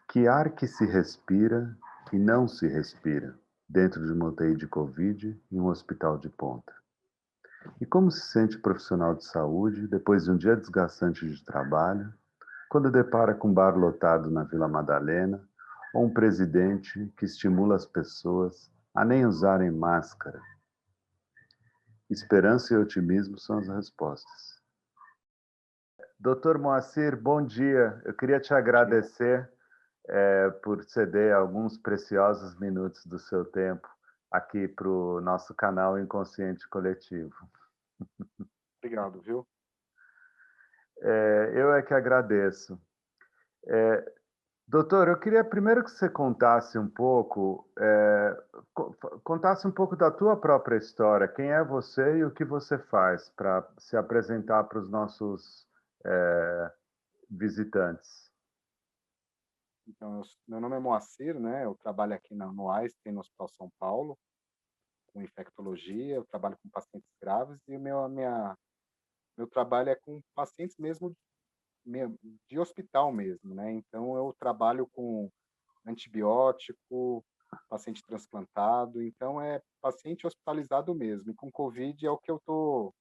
Que ar que se respira e não se respira dentro de uma UTI de Covid em um hospital de ponta? E como se sente profissional de saúde depois de um dia desgastante de trabalho, quando depara com um bar lotado na Vila Madalena ou um presidente que estimula as pessoas a nem usarem máscara? Esperança e otimismo são as respostas. Doutor Moacir, bom dia. Eu queria te agradecer por ceder alguns preciosos minutos do seu tempo aqui para o nosso canal Inconsciente Coletivo. Obrigado, viu? Eu é que agradeço. Doutor, eu queria primeiro que você contasse um pouco, da tua própria história. Quem é você e o que você faz para se apresentar para os nossos visitantes. Então, meu nome é Moacir, né? Eu trabalho aqui no Einstein, no Hospital São Paulo, com infectologia. Eu trabalho com pacientes graves e meu trabalho é com pacientes mesmo de hospital mesmo, né? Então, eu trabalho com antibiótico, paciente transplantado. Então, é paciente hospitalizado mesmo. E com Covid é o que eu tô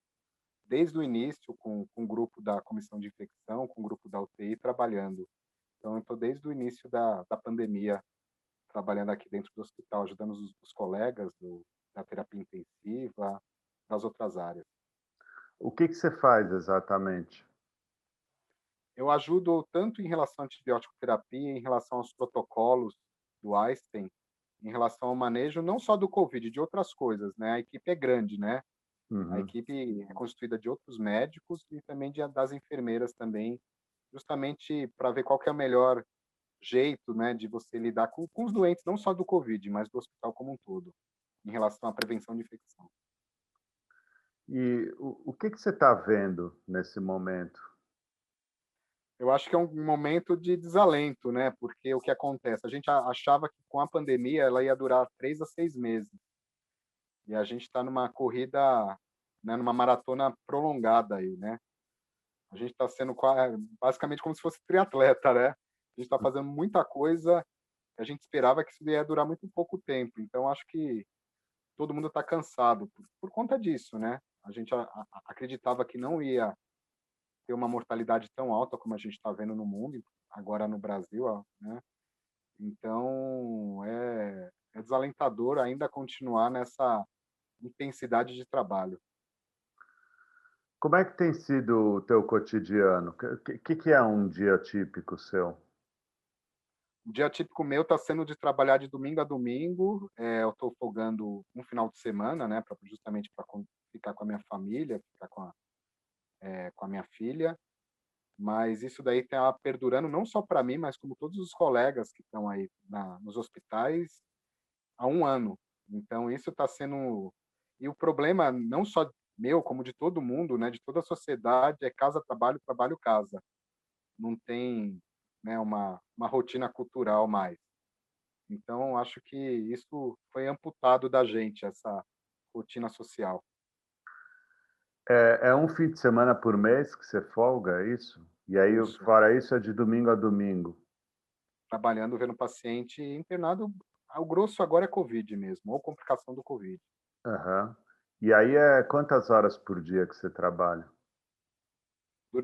desde o início com o grupo da comissão de infecção, com o grupo da UTI trabalhando. Então, eu estou desde o início da pandemia trabalhando aqui dentro do hospital, ajudando os colegas da terapia intensiva, das outras áreas. O que você faz exatamente? Eu ajudo tanto em relação à antibiótico terapia, em relação aos protocolos do Einstein, em relação ao manejo não só do Covid, de outras coisas, né? A equipe é grande, né? A Uhum. equipe é constituída de outros médicos e também das enfermeiras também, justamente para ver qual que é o melhor jeito, né, de você lidar com os doentes, não só do Covid, mas do hospital como um todo, em relação à prevenção de infecção. E o que você está vendo nesse momento? Eu acho que é um momento de desalento, né? Porque o que acontece? A gente achava que com a pandemia ela ia durar 3 a 6 meses. E a gente está numa corrida, né, numa maratona prolongada aí, né? A gente está sendo basicamente como se fosse triatleta, né? A gente está fazendo muita coisa. A gente esperava que isso ia durar muito pouco tempo. Então, acho que todo mundo está cansado por conta disso, né? A gente acreditava que não ia ter uma mortalidade tão alta como a gente está vendo no mundo, agora no Brasil, ó, né? Então, é desalentador ainda continuar nessa intensidade de trabalho. Como é que tem sido o teu cotidiano? Que é um dia típico seu? O dia típico meu está sendo de trabalhar de domingo a domingo. Eu estou folgando um final de semana, né, justamente para ficar com a minha família, ficar com a minha filha. Mas isso daí está perdurando não só para mim, mas como todos os colegas que estão aí nos hospitais há um ano. Então, isso está sendo. E o problema, não só meu, como de todo mundo, né, de toda a sociedade, é casa, trabalho, trabalho, casa. Não tem, né, uma rotina cultural mais. Então, acho que isso foi amputado da gente, essa rotina social. É um fim de semana por mês que você folga, é isso? E aí, Isso. fora isso, é de domingo a domingo? Trabalhando, vendo paciente internado. O grosso agora é Covid mesmo, ou complicação do Covid. Aham. E aí, é quantas horas por dia que você trabalha?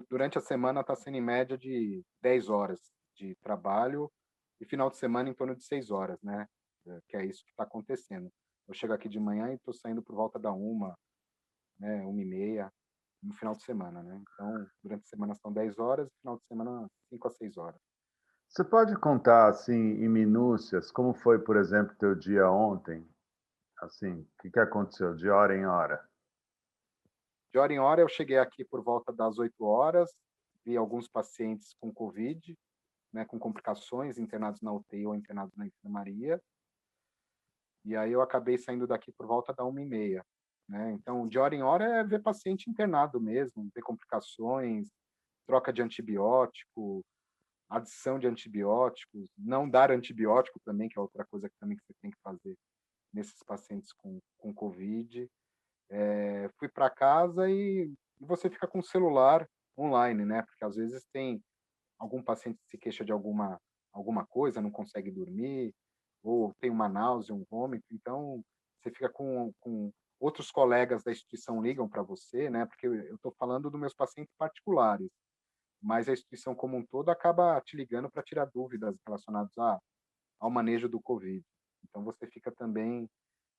Durante a semana está sendo em média de 10 horas de trabalho e final de semana em torno de 6 horas, né? Que é isso que está acontecendo. Eu chego aqui de manhã e estou saindo por volta da 1, né, 1h30, no final de semana, né? Então, durante a semana são 10 horas, no final de semana 5 a 6 horas. Você pode contar, assim, em minúcias, como foi, por exemplo, teu dia ontem? Assim, o que aconteceu de hora em hora? De hora em hora, eu cheguei aqui por volta das 8 horas, vi alguns pacientes com Covid, né, com complicações, internados na UTI ou internados na enfermaria. E aí eu acabei saindo daqui por volta da 1h30, né. Então, de hora em hora é ver paciente internado mesmo, ver complicações, troca de antibiótico, adição de antibióticos, não dar antibiótico também, que é outra coisa que também que você tem que fazer nesses pacientes com covid. Fui para casa e você fica com o celular online, né, porque às vezes tem algum paciente que se queixa de alguma coisa, não consegue dormir, ou tem uma náusea, um vômito, então você fica com outros colegas da instituição ligam para você, né, porque eu estou falando dos meus pacientes particulares, mas a instituição como um todo acaba te ligando para tirar dúvidas relacionadas ao manejo do Covid. Então você fica também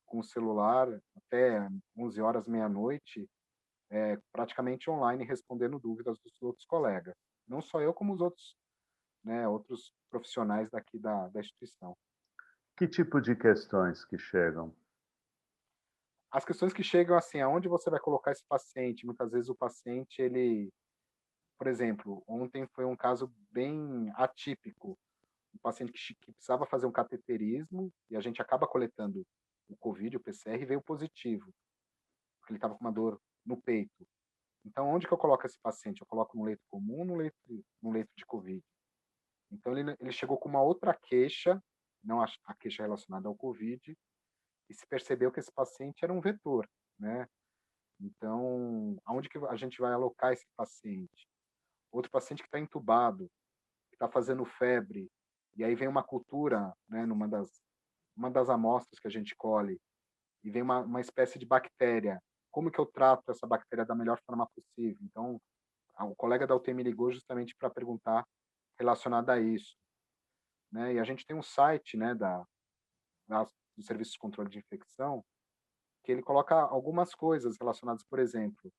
com o celular até 11 horas, meia-noite, praticamente online, respondendo dúvidas dos outros colegas. Não só eu, como os outros, né, outros profissionais daqui da instituição. Que tipo de questões que chegam? As questões que chegam assim, aonde você vai colocar esse paciente? Muitas vezes o paciente, ele, por exemplo, ontem foi um caso bem atípico. Um paciente que precisava fazer um cateterismo e a gente acaba coletando o COVID, o PCR, e veio positivo, porque ele estava com uma dor no peito. Então, onde que eu coloco esse paciente? Eu coloco no leito comum, no leito de COVID. Então, ele chegou com uma outra queixa, não a queixa relacionada ao COVID, e se percebeu que esse paciente era um vetor, né? Então, aonde que a gente vai alocar esse paciente? Outro paciente que está entubado, que está fazendo febre, e aí vem uma cultura, né, uma das amostras que a gente colhe, e vem uma espécie de bactéria. Como que eu trato essa bactéria da melhor forma possível? Então, o colega da UTI me ligou justamente para perguntar relacionado a isso, né? E a gente tem um site, né, do Serviço de Controle de Infecção, que ele coloca algumas coisas relacionadas, por exemplo,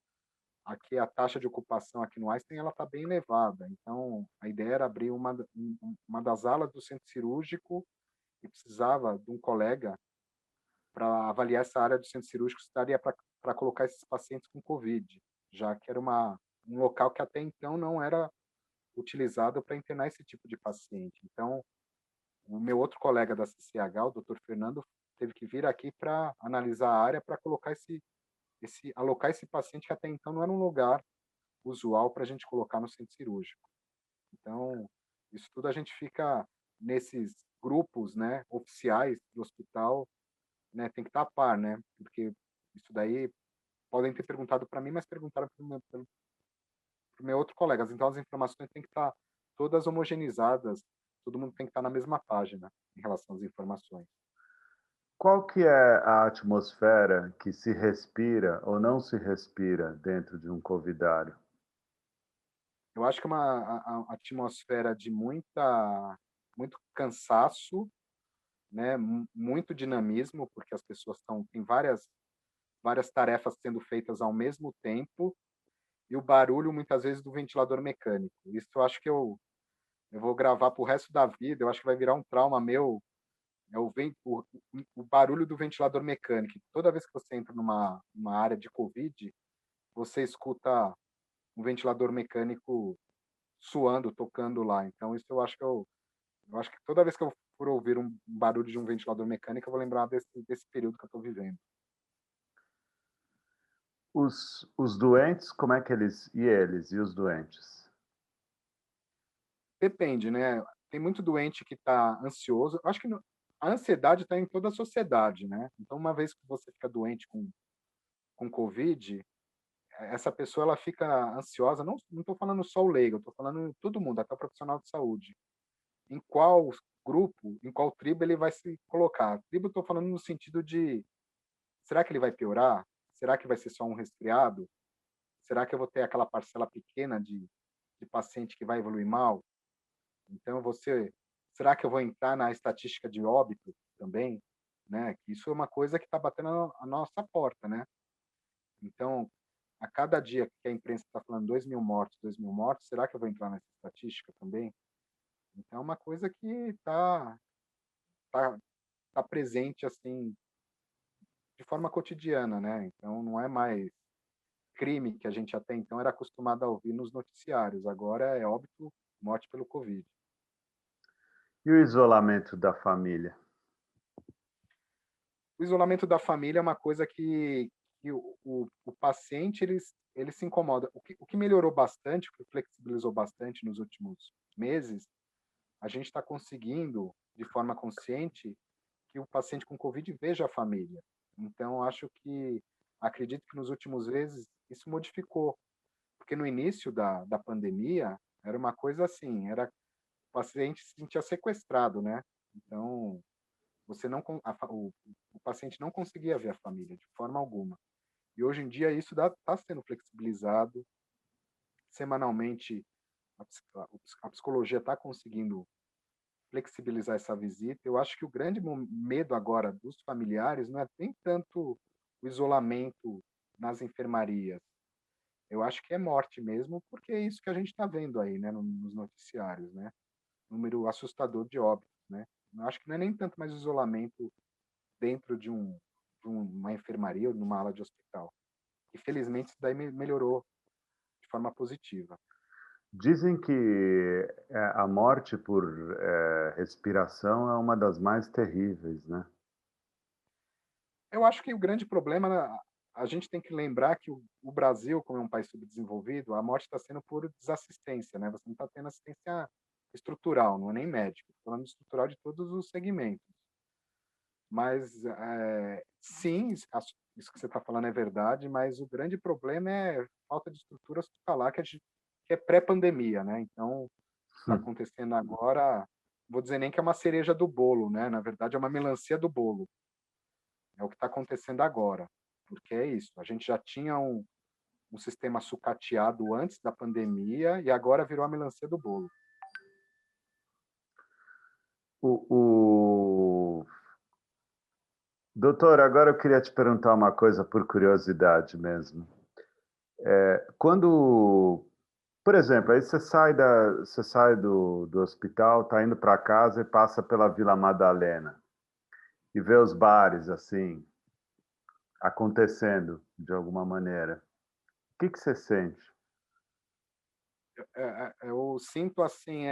aqui a taxa de ocupação aqui no Einstein ela está bem elevada, então a ideia era abrir uma das alas do centro cirúrgico e precisava de um colega para avaliar essa área do centro cirúrgico se daria para colocar esses pacientes com Covid, já que era um local que até então não era utilizado para internar esse tipo de paciente. Então, o meu outro colega da CCH, o doutor Fernando, teve que vir aqui para analisar a área para colocar alocar esse paciente que até então não era um lugar usual para a gente colocar no centro cirúrgico. Então, isso tudo a gente fica nesses grupos, né, oficiais do hospital, né, tem que estar a par, né, porque isso daí podem ter perguntado para mim, mas perguntaram para o meu outro colega. Então, as informações têm que estar todas homogeneizadas, todo mundo tem que estar na mesma página em relação às informações. Qual que é a atmosfera que se respira ou não se respira dentro de um covidário? Eu acho que é uma atmosfera de muito cansaço, né, muito dinamismo, porque as pessoas têm várias tarefas sendo feitas ao mesmo tempo, e o barulho muitas vezes do ventilador mecânico. Isso eu acho que eu vou gravar para o resto da vida, eu acho que vai virar um trauma meu, é o barulho do ventilador mecânico. Toda vez que você entra numa área de covid, você escuta um ventilador mecânico suando, tocando lá. Então isso eu acho que toda vez que eu for ouvir um barulho de um ventilador mecânico, eu vou lembrar desse período que eu estou vivendo. Os doentes, como é que eles e eles, e os doentes? Depende, né, tem muito doente que está ansioso, eu acho que a ansiedade está em toda a sociedade, né, então uma vez que você fica doente com covid, essa pessoa ela fica ansiosa, não estou falando só o leigo, eu estou falando todo mundo, até o profissional de saúde. Em qual grupo, em qual tribo ele vai se colocar. Tribo eu estou falando no sentido de, será que ele vai piorar? Será que vai ser só um resfriado? Será que eu vou ter aquela parcela pequena de paciente que vai evoluir mal? Então você, será que eu vou entrar na estatística de óbito também, né? Que isso é uma coisa que está batendo a nossa porta, né? Então, a cada dia que a imprensa está falando 2.000 mortos, 2.000 mortos, será que eu vou entrar nessa estatística também? Então, é uma coisa que tá, tá presente assim de forma cotidiana, né? Então, não é mais crime que a gente até então era acostumado a ouvir nos noticiários. Agora é óbito, morte pelo Covid. E o isolamento da família? O isolamento da família é uma coisa que o paciente ele se incomoda. O que melhorou bastante, o que flexibilizou bastante nos últimos meses, a gente está conseguindo, de forma consciente, que o paciente com Covid veja a família. Então, acredito que nos últimos meses isso modificou, porque no início da pandemia era uma coisa assim, era o paciente se sentia sequestrado, né? Então, você não con- a fa- o paciente não conseguia ver a família de forma alguma. E hoje em dia isso está sendo flexibilizado semanalmente. A psicologia está conseguindo flexibilizar essa visita. Eu acho que o grande medo agora dos familiares não é nem tanto o isolamento nas enfermarias. Eu acho que é morte mesmo, porque é isso que a gente está vendo aí, né, nos noticiários, né? Número assustador de óbitos, né? Eu acho que não é nem tanto mais o isolamento dentro uma enfermaria ou numa ala de hospital. E felizmente isso daí melhorou de forma positiva. Dizem que a morte por respiração é uma das mais terríveis, né? Eu acho que o grande problema, a gente tem que lembrar que o Brasil, como é um país subdesenvolvido, a morte está sendo por desassistência, né? Você não está tendo assistência estrutural, não é nem médico, estou falando estrutural de todos os segmentos. Mas, sim, isso que você está falando é verdade, mas o grande problema é falta de estrutura hospitalar, que é pré-pandemia, né? Então, está Hum. acontecendo agora, vou dizer nem que é uma cereja do bolo, né? Na verdade, é uma melancia do bolo. É o que está acontecendo agora, porque é isso. A gente já tinha um sistema sucateado antes da pandemia e agora virou a melancia do bolo. O doutor, agora eu queria te perguntar uma coisa por curiosidade mesmo. Quando, por exemplo, aí você sai do hospital, está indo para casa e passa pela Vila Madalena e vê os bares assim acontecendo de alguma maneira. O que que você sente? Eu sinto assim,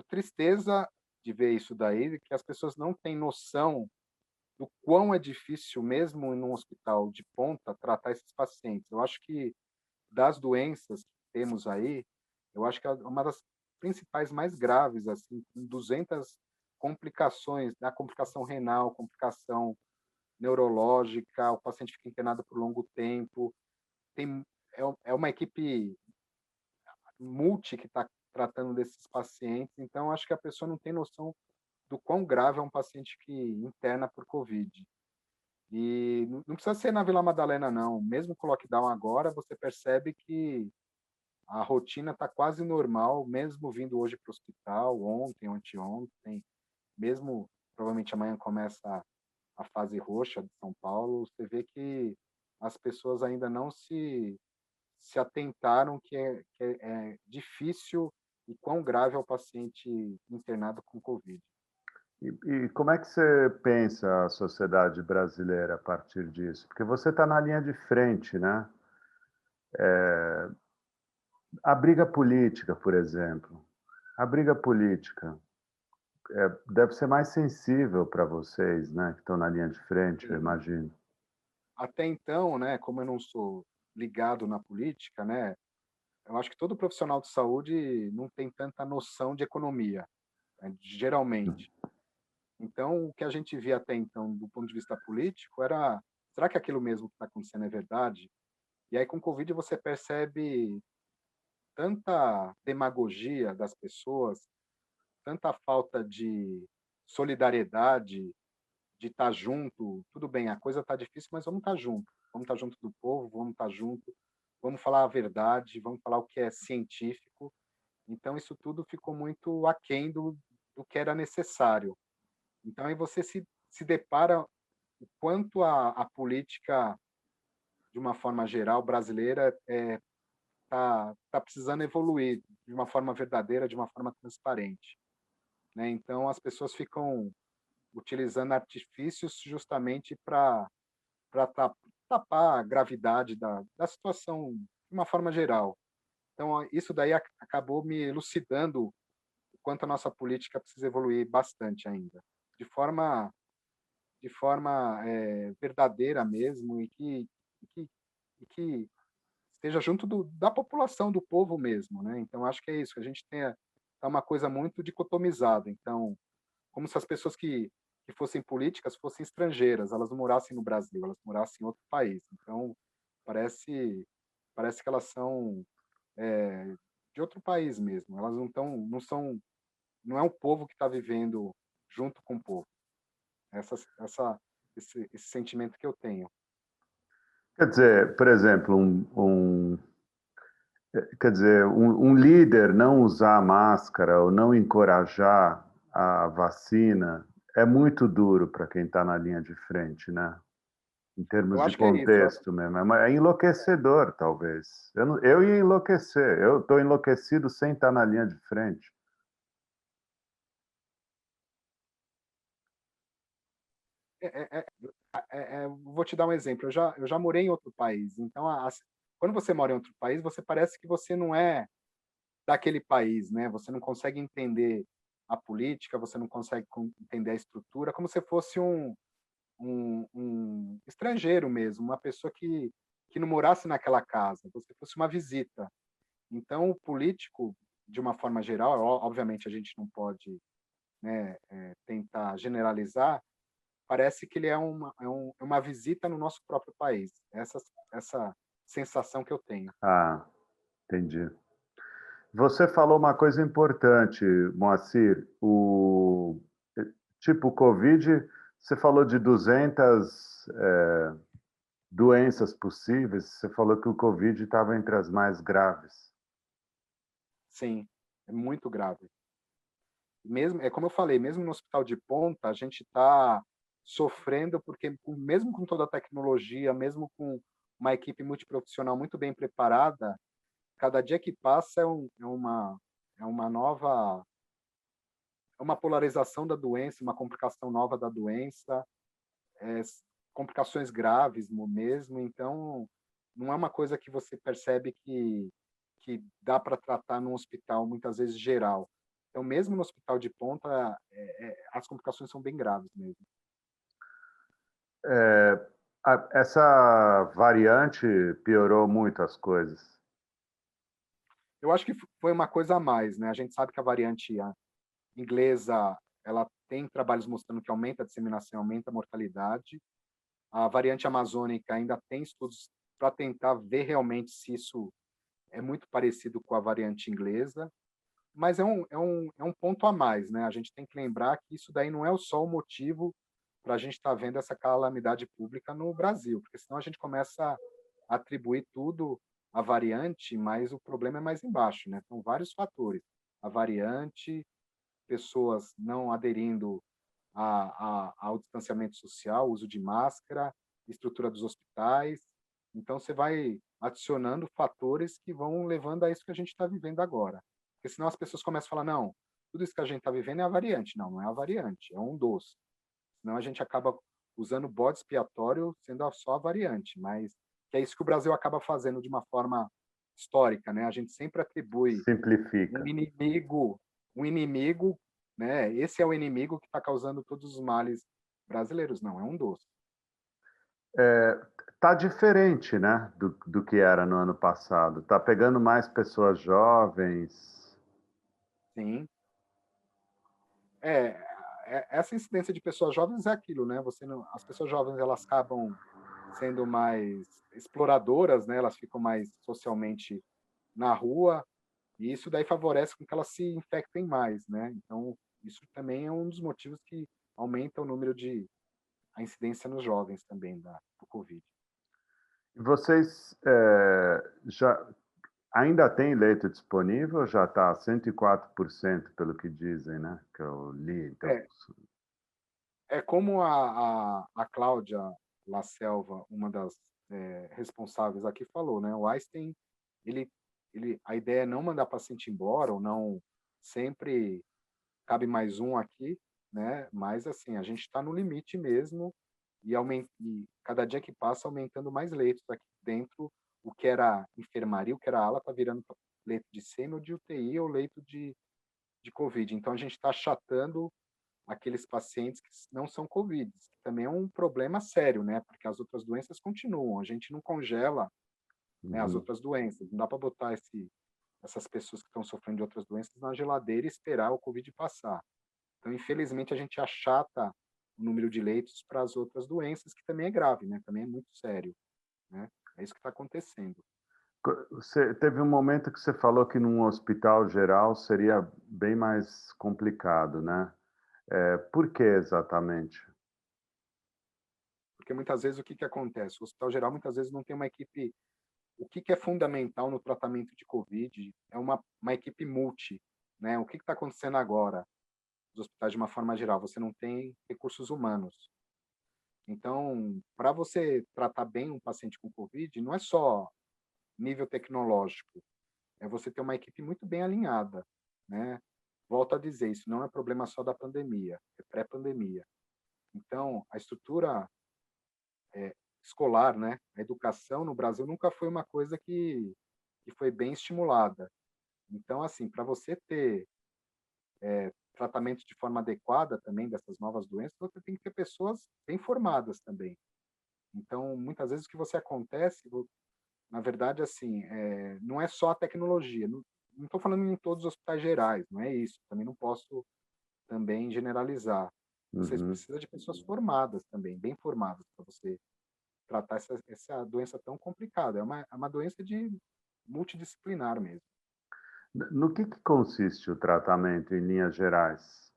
tristeza de ver isso daí, que as pessoas não têm noção do quão é difícil, mesmo em um hospital de ponta, tratar esses pacientes. Eu acho que das doenças que temos aí, eu acho que é uma das principais mais graves, assim, com 200 complicações, da complicação renal, complicação neurológica, o paciente fica internado por longo tempo. Tem, é uma equipe multi que está tratando desses pacientes, então acho que a pessoa não tem noção do quão grave é um paciente que interna por Covid. E não precisa ser na Vila Madalena, não. Mesmo com o lockdown agora, você percebe que a rotina está quase normal, mesmo vindo hoje para o hospital, ontem, anteontem, mesmo provavelmente amanhã começa a fase roxa de São Paulo, você vê que as pessoas ainda não se atentaram que é difícil e quão grave é o paciente internado com Covid. E como é que você pensa a sociedade brasileira a partir disso? Porque você está na linha de frente, né? A briga política, por exemplo. A briga política deve ser mais sensível para vocês, né? Que estão na linha de frente, eu E imagino. até então, né, como eu não sou ligado na política, né, eu acho que todo profissional de saúde não tem tanta noção de economia, né, geralmente. Então, o que a gente via até então, do ponto de vista político, era: será que aquilo mesmo que está acontecendo é verdade? E aí, com o Covid, você percebe tanta demagogia das pessoas, tanta falta de solidariedade, de estar junto. Tudo bem, a coisa está difícil, mas vamos estar junto. Vamos estar junto do povo, vamos estar junto, vamos falar a verdade, vamos falar o que é científico. Então, isso tudo ficou muito aquém do que era necessário. Então, aí você se depara o quanto a política, de uma forma geral, brasileira, tá precisando evoluir de uma forma verdadeira, de uma forma transparente, né? Então, as pessoas ficam utilizando artifícios justamente para tapar a gravidade da situação de uma forma geral. Então, isso daí acabou me elucidando quanto a nossa política precisa evoluir bastante ainda, de forma verdadeira mesmo e que e que esteja junto da população, do povo mesmo, né. Então acho que é isso, que a gente tenha tá uma coisa muito dicotomizada, então, como se as pessoas que fossem políticas fossem estrangeiras, elas não morassem no Brasil, elas morassem em outro país. Então parece parece que elas são, de outro país mesmo, elas não são, não é o povo que está vivendo junto com o povo. Essa esse sentimento que eu tenho. Quer dizer, por exemplo, quer dizer, um líder não usar máscara ou não encorajar a vacina é muito duro para quem está na linha de frente, né? Em Eu termos de acho que é isso. contexto mesmo. É enlouquecedor, talvez. Eu ia enlouquecer. Eu estou enlouquecido sem estar na linha de frente. É é vou te dar um exemplo, eu já morei em outro país, então quando você mora em outro país, você parece que você não é daquele país, né, você não consegue entender a política, você não consegue entender a estrutura, como se fosse um estrangeiro mesmo, uma pessoa que não morasse naquela casa, você fosse uma visita. Então o político, de uma forma geral, obviamente a gente não pode, né, tentar generalizar, parece que ele é uma visita no nosso próprio país. Essa sensação que eu tenho. Ah, entendi. Você falou uma coisa importante, Moacir. Tipo, o Covid, você falou de 200 doenças possíveis, você falou que o Covid estava entre as mais graves. Sim, é muito grave. Mesmo é como eu falei, mesmo no hospital de ponta, a gente está sofrendo, porque mesmo com toda a tecnologia, mesmo com uma equipe multiprofissional muito bem preparada, cada dia que passa é uma nova, é uma polarização da doença, uma complicação nova da doença, complicações graves mesmo, então não é uma coisa que você percebe que dá para tratar num hospital, muitas vezes, geral. Então, mesmo no hospital de ponta, as complicações são bem graves mesmo. Essa variante piorou muito as coisas. Eu acho que foi uma coisa a mais, né, a gente sabe que a variante inglesa, ela tem trabalhos mostrando que aumenta a disseminação, aumenta a mortalidade. A variante amazônica ainda tem estudos para tentar ver realmente se isso é muito parecido com a variante inglesa, mas é um ponto a mais, né? A gente tem que lembrar que isso daí não é só o motivo para a gente estar vendo essa calamidade pública no Brasil, porque senão a gente começa a atribuir tudo à variante, mas o problema é mais embaixo, né? São vários fatores. A variante, pessoas não aderindo ao distanciamento social, uso de máscara, estrutura dos hospitais. Então, você vai adicionando fatores que vão levando a isso que a gente está vivendo agora. Porque senão as pessoas começam a falar, não, tudo isso que a gente está vivendo é a variante. Não, não é a variante, é um dos. Senão a gente acaba usando bode expiatório sendo só a variante, mas que é isso que o Brasil acaba fazendo de uma forma histórica, né? A gente sempre atribui um Simplifica. inimigo, um inimigo, né? Esse é o inimigo que está causando todos os males brasileiros. Não, é um dos. Tá diferente, né, do que era no ano passado. Tá pegando mais pessoas jovens. Sim. É, essa incidência de pessoas jovens é aquilo, né? Você não, as pessoas jovens elas acabam sendo mais exploradoras, né? Elas ficam mais socialmente na rua e isso daí favorece com que elas se infectem mais, né? Então, isso também é um dos motivos que aumenta o número de a incidência nos jovens também do Covid. Vocês já ainda tem leito disponível ou já está 104% pelo que dizem, né? Que eu li, então. É, é como a Cláudia La Selva, uma das responsáveis aqui, falou, né? O Einstein, ele, a ideia é não mandar paciente embora, ou não sempre cabe mais um aqui, né? Mas assim, a gente está no limite mesmo e cada dia que passa aumentando mais leitos aqui dentro, o que era enfermaria, o que era ala, está virando leito de semi ou de UTI ou leito de Covid. Então, a gente está achatando aqueles pacientes que não são Covid, que também é um problema sério, né? Porque as outras doenças continuam. A gente não congela, né, as Uhum. outras doenças. Não dá para botar essas pessoas que estão sofrendo de outras doenças na geladeira e esperar o Covid passar. Então, infelizmente, a gente achata o número de leitos para as outras doenças, que também é grave, né? Também é muito sério, né? É isso que está acontecendo. Você teve um momento que você falou que num hospital geral seria bem mais complicado, né? Por que exatamente? Porque muitas vezes o que acontece? O hospital geral muitas vezes não tem uma equipe. O que é fundamental no tratamento de Covid é uma equipe multi, né? O que está acontecendo agora? Os hospitais, de uma forma geral, você não tem recursos humanos. Então, para você tratar bem um paciente com Covid, não é só nível tecnológico, é você ter uma equipe muito bem alinhada, né? Volto a dizer, isso não é problema só da pandemia, é pré-pandemia. Então, a estrutura escolar, né? A educação no Brasil nunca foi uma coisa que foi bem estimulada. Então, assim, para você ter tratamento de forma adequada também dessas novas doenças, você tem que ter pessoas bem formadas também. Então, muitas vezes o que você acontece, na verdade, assim, não é só a tecnologia. Não estou falando em todos os hospitais gerais, não é isso. Também não posso também generalizar. Vocês Uhum. precisam de pessoas formadas também, bem formadas, para você tratar essa doença tão complicada. É uma doença de multidisciplinar mesmo. No que consiste o tratamento em linhas gerais?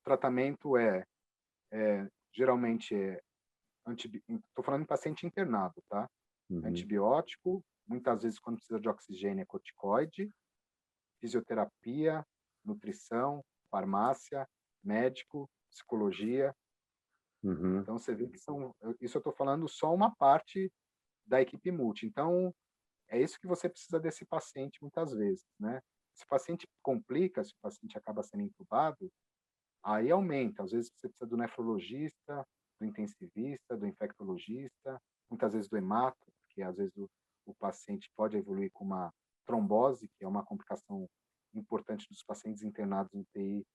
O tratamento geralmente estou falando em paciente internado, tá? Uhum. Antibiótico, muitas vezes quando precisa de oxigênio é corticoide, fisioterapia, nutrição, farmácia, médico, psicologia. Uhum. Então você vê que isso eu estou falando só uma parte da equipe multi. Então é isso que você precisa desse paciente muitas vezes, né? Se o paciente complica, se o paciente acaba sendo entubado, aí aumenta. Às vezes você precisa do nefrologista, do intensivista, do infectologista, muitas vezes do hemato, porque às vezes o paciente pode evoluir com uma trombose, que é uma complicação importante dos pacientes internados em UTI,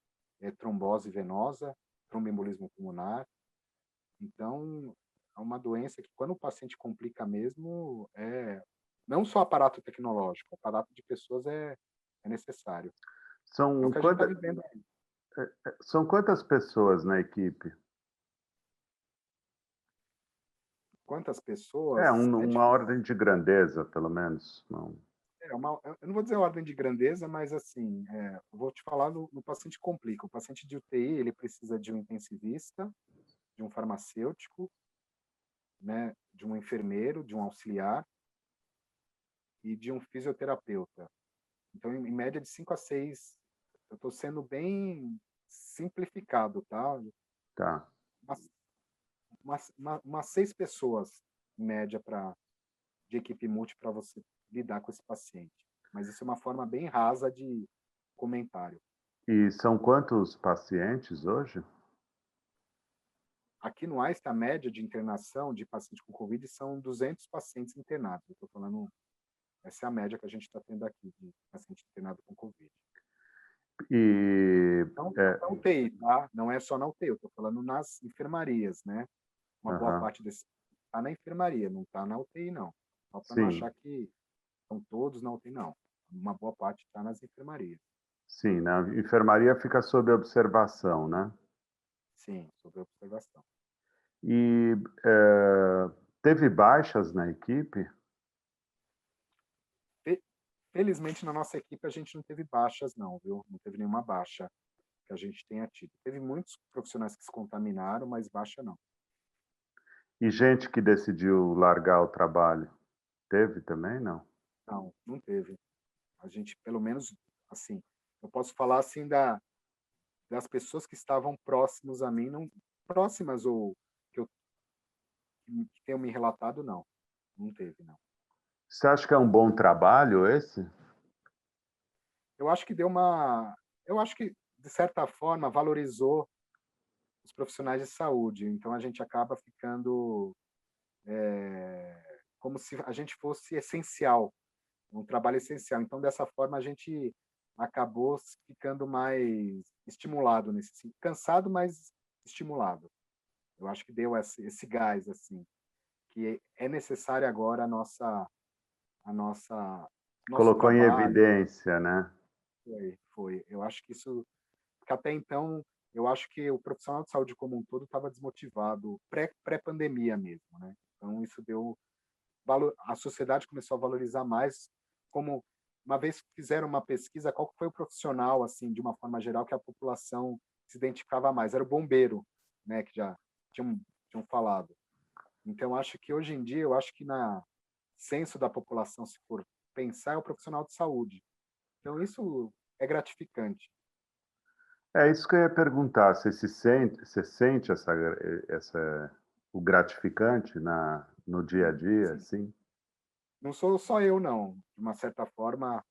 trombose venosa, tromboembolismo pulmonar. Então, é uma doença que quando o paciente complica mesmo, não só aparato tecnológico, aparato de pessoas é necessário. É o São que a gente está quanta vivendo. são quantas pessoas na equipe? Quantas pessoas é Uma difícil. ordem de grandeza, pelo menos, não. Eu não vou dizer ordem de grandeza, mas assim, eu vou te falar no paciente complica. O paciente de UTI, ele precisa de um intensivista, de um farmacêutico, né, de um enfermeiro, de um auxiliar e de um fisioterapeuta. Então, em média de 5 a 6, eu estou sendo bem simplificado, tá? Tá. Umas, umas 6 pessoas, em média, de equipe multi para você lidar com esse paciente. Mas isso é uma forma bem rasa de comentário. E são quantos pacientes hoje? Aqui no Einstein, a média de internação de paciente com Covid são 200 pacientes internados. Eu estou falando, essa é a média que a gente está tendo aqui de paciente internado com Covid. E, Não só é, na UTI, tá? Não é só na UTI, eu estou falando nas enfermarias, né? Uma boa aham, parte desse está na enfermaria, não está na UTI, não. Só para não sim, achar que estão todos na UTI, não. Uma boa parte está nas enfermarias. sim, na enfermaria fica sob observação, né? Sim, sobre observação. E, teve baixas na equipe? Felizmente, na nossa equipe, a gente não teve baixas, não, viu? Não teve nenhuma baixa que a gente tenha tido. Teve muitos profissionais que se contaminaram, mas baixa não. E gente que decidiu largar o trabalho? Teve também, não? Não, não teve. A gente, pelo menos, assim, eu posso falar assim das pessoas que estavam próximos a mim, não próximas ou que tenham me relatado, não. Não teve, não. Você acha que é um bom trabalho esse? Eu acho que eu acho que, de certa forma, valorizou os profissionais de saúde. Então, a gente acaba ficando como se a gente fosse essencial, um trabalho essencial. Então, dessa forma, a gente acabou ficando mais estimulado nesse sentido, cansado, mas estimulado. Eu acho que deu esse gás, assim, que é necessário agora a nossa nosso Colocou em trabalho. evidência, né? Foi. Eu acho que isso, porque até então, eu acho que o profissional de saúde como um todo estava desmotivado, pré-pandemia mesmo, né? Então isso deu a sociedade começou a valorizar mais, como uma vez fizeram uma pesquisa, qual que foi o profissional, assim, de uma forma geral, que a população se identificava mais? Era o bombeiro, né, que já tinham, tinham falado. Então, acho que hoje em dia, eu acho que na censo da população, se for pensar, é o profissional de saúde. Então, isso é gratificante. É isso que eu ia perguntar. Você sente o gratificante no dia a Sim, dia, sim. assim? Não sou só eu, não. De uma certa forma,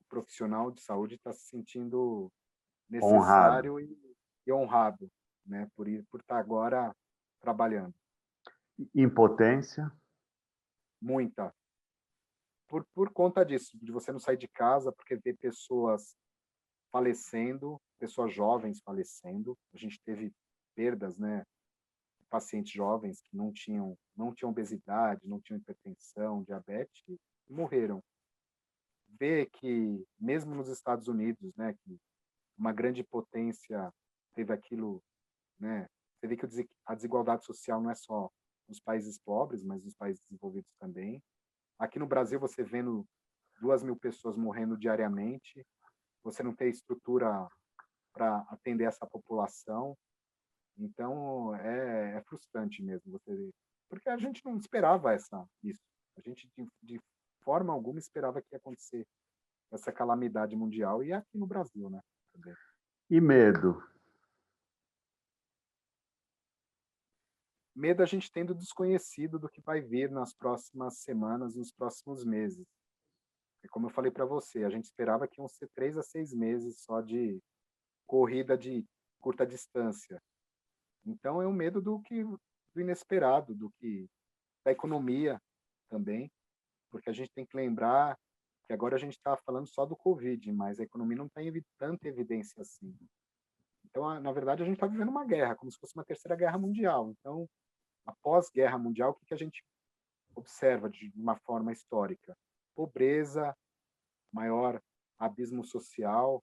o profissional de saúde está se sentindo Honrado. necessário e honrado, né, por estar agora trabalhando. Impotência? Muita. Por conta disso, de você não sair de casa, porque vê pessoas falecendo, pessoas jovens falecendo. A gente teve perdas, né, pacientes jovens que não tinham obesidade, não tinham hipertensão, diabetes, e morreram. Ver que mesmo nos Estados Unidos, né, que uma grande potência teve aquilo, né? Você vê que a desigualdade social não é só nos países pobres, mas nos países desenvolvidos também. Aqui no Brasil, você vendo 2.000 pessoas morrendo diariamente, você não tem estrutura para atender essa população. Então, é frustrante mesmo você, porque a gente não esperava isso. A gente, de forma alguma, esperava que ia acontecer essa calamidade mundial e aqui no Brasil, né? Também. E medo? Medo a gente tem do desconhecido, do que vai vir nas próximas semanas, nos próximos meses. E como eu falei para você, a gente esperava que iam ser 3 a 6 meses só de corrida de curta distância. Então é um medo do inesperado, da economia também, porque a gente tem que lembrar que agora a gente está falando só do Covid, mas a economia não tem tanta evidência assim. Então, na verdade, a gente está vivendo uma guerra, como se fosse uma terceira guerra mundial. Então, após guerra mundial, o que a gente observa de uma forma histórica? Pobreza, maior abismo social,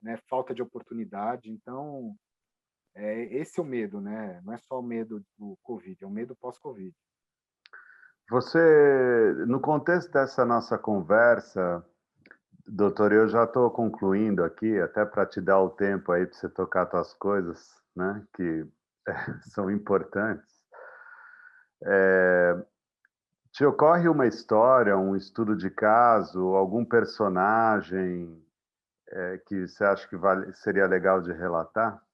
né, falta de oportunidade. Então, esse é o medo, né? Não é só o medo do Covid, é o medo pós-Covid. No contexto dessa nossa conversa, doutor, eu já estou concluindo aqui, até para te dar o tempo aí para você tocar suas coisas, né, que são importantes. Te ocorre uma história, um estudo de caso, algum personagem que você acha que seria legal de relatar?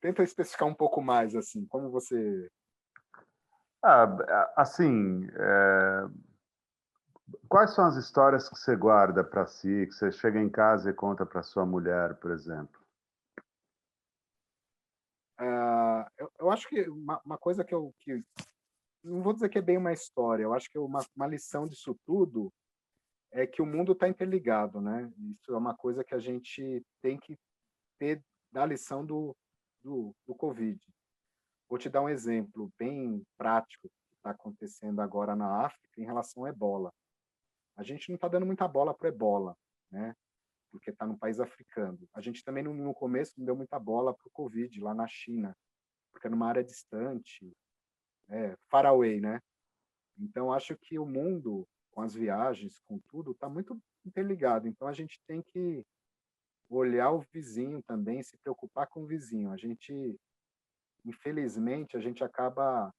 Tenta especificar um pouco mais, assim, como você... Assim, quais são as histórias que você guarda para si, que você chega em casa e conta para sua mulher, por exemplo? eu acho que uma coisa que não vou dizer que é bem uma história, eu acho que uma lição disso tudo é que o mundo está interligado, né? Isso é uma coisa que a gente tem que ter da lição do Covid. Vou te dar um exemplo bem prático que está acontecendo agora na África em relação ao Ebola. A gente não está dando muita bola para o Ebola, né? Porque está no país africano. A gente também no começo não deu muita bola para o Covid lá na China, porque é numa área distante, far away, né? Então acho que o mundo, com as viagens, com tudo, está muito interligado. Então a gente tem que olhar o vizinho também, se preocupar com o vizinho. A gente, infelizmente, a gente acaba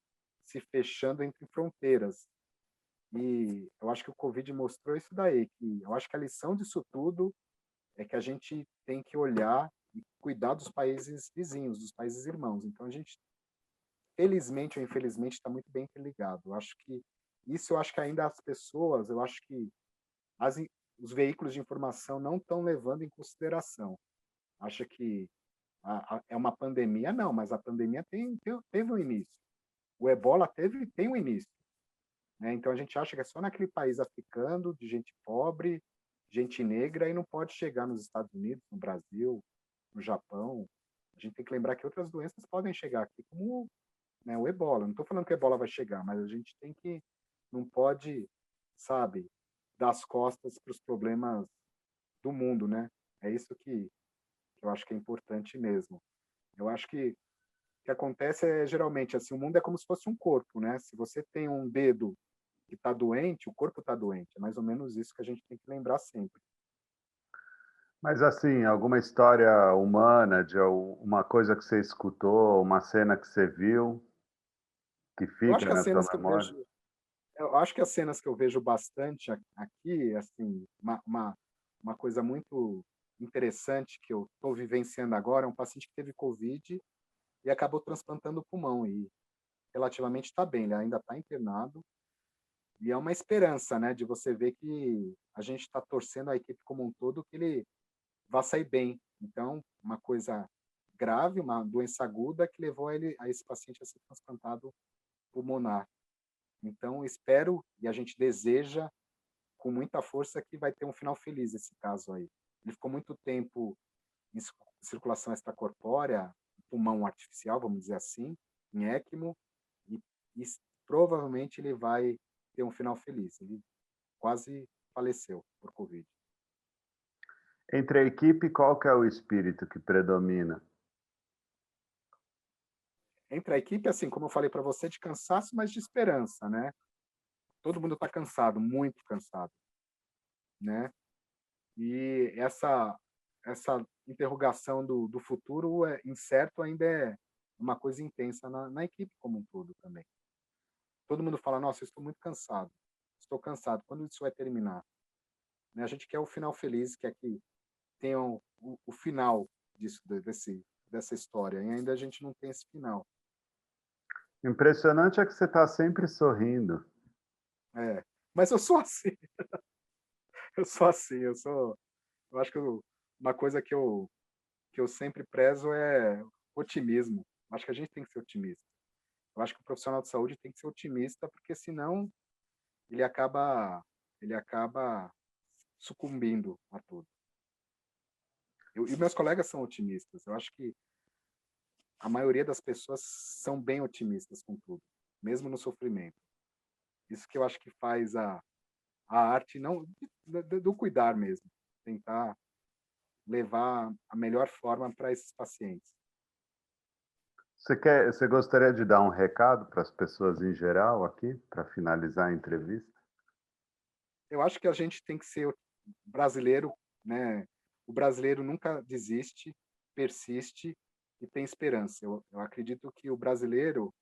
se fechando entre fronteiras. E eu acho que o Covid mostrou isso daí, que eu acho que a lição disso tudo é que a gente tem que olhar e cuidar dos países vizinhos, dos países irmãos. Então a gente, felizmente ou infelizmente, está muito bem interligado. Eu acho que isso, eu acho que ainda as pessoas, eu acho que as, os veículos de informação não estão levando em consideração. Acha que é uma pandemia? Não, mas a pandemia teve um início. O Ebola tem um início. né? Então a gente acha que é só naquele país africano, de gente pobre, gente negra, e não pode chegar nos Estados Unidos, no Brasil, no Japão. A gente tem que lembrar que outras doenças podem chegar aqui, como, né, o ebola. Não estou falando que o ebola vai chegar, mas a gente tem que, não pode, sabe, dar as costas para os problemas do mundo, né? É isso que eu acho que é importante mesmo. Eu acho que o que acontece é, geralmente, assim, o mundo é como se fosse um corpo, né? Se você tem um dedo que está doente, o corpo está doente. É mais ou menos isso que a gente tem que lembrar sempre. Mas assim, alguma história humana de uma coisa que você escutou, uma cena que você viu, que Eu acho fica que as na tua cenas que memória? eu acho que as cenas que eu vejo bastante aqui, assim, uma coisa muito interessante que eu estou vivenciando agora, é um paciente que teve Covid e acabou transplantando o pulmão e relativamente está bem, ele ainda está internado. E é uma esperança, né, de você ver que a gente está torcendo a equipe como um todo que ele vá sair bem. Então, uma coisa grave, uma doença aguda que levou ele, a esse paciente a ser transplantado pulmonar. Então, espero e a gente deseja com muita força que vai ter um final feliz esse caso aí. Ele ficou muito tempo em circulação extracorpórea, pulmão artificial, vamos dizer assim, em ECMO, e, e provavelmente ele vai ter um final feliz. Ele quase faleceu por Covid. Entre a equipe, qual que é o espírito que predomina? Entre a equipe, assim, como eu falei para você, de cansaço, mas de esperança, né? Todo mundo está cansado, muito cansado, né? E essa interrogação do futuro incerto ainda é uma coisa intensa na equipe como um todo também. Todo mundo fala, nossa, eu estou muito cansado, estou cansado, quando isso vai terminar? Né? A gente quer o final feliz, quer que tenha o final dessa história, e ainda a gente não tem esse final. Impressionante é que você está sempre sorrindo. É. Mas eu sou assim, eu sou assim, eu acho que uma coisa que eu sempre prezo é otimismo. Acho que a gente tem que ser otimista. Eu acho que o profissional de saúde tem que ser otimista, porque senão ele acaba, ele acaba sucumbindo a tudo. E meus colegas são otimistas. Eu acho que a maioria das pessoas são bem otimistas com tudo, mesmo no sofrimento. Isso que eu acho que faz a arte não do cuidar mesmo, tentar levar a melhor forma para esses pacientes. Você gostaria de dar um recado para as pessoas em geral aqui, para finalizar a entrevista? Eu acho que a gente tem que ser brasileiro, né? O brasileiro nunca desiste, persiste e tem esperança. Eu acredito que o brasileiro,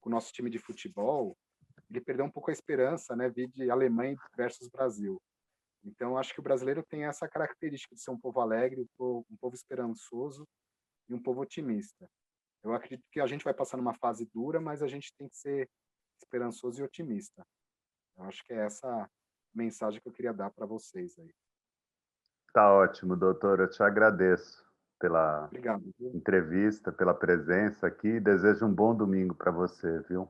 com o nosso time de futebol, ele perdeu um pouco a esperança, né? Vide Alemanha versus Brasil. Então, acho que o brasileiro tem essa característica de ser um povo alegre, um povo esperançoso e um povo otimista. Eu acredito que a gente vai passar numa fase dura, mas a gente tem que ser esperançoso e otimista. Eu acho que é essa mensagem que eu queria dar para vocês aí. Tá ótimo, doutor. Eu te agradeço pela Obrigado, viu? entrevista, pela presença aqui. Desejo um bom domingo para você, viu?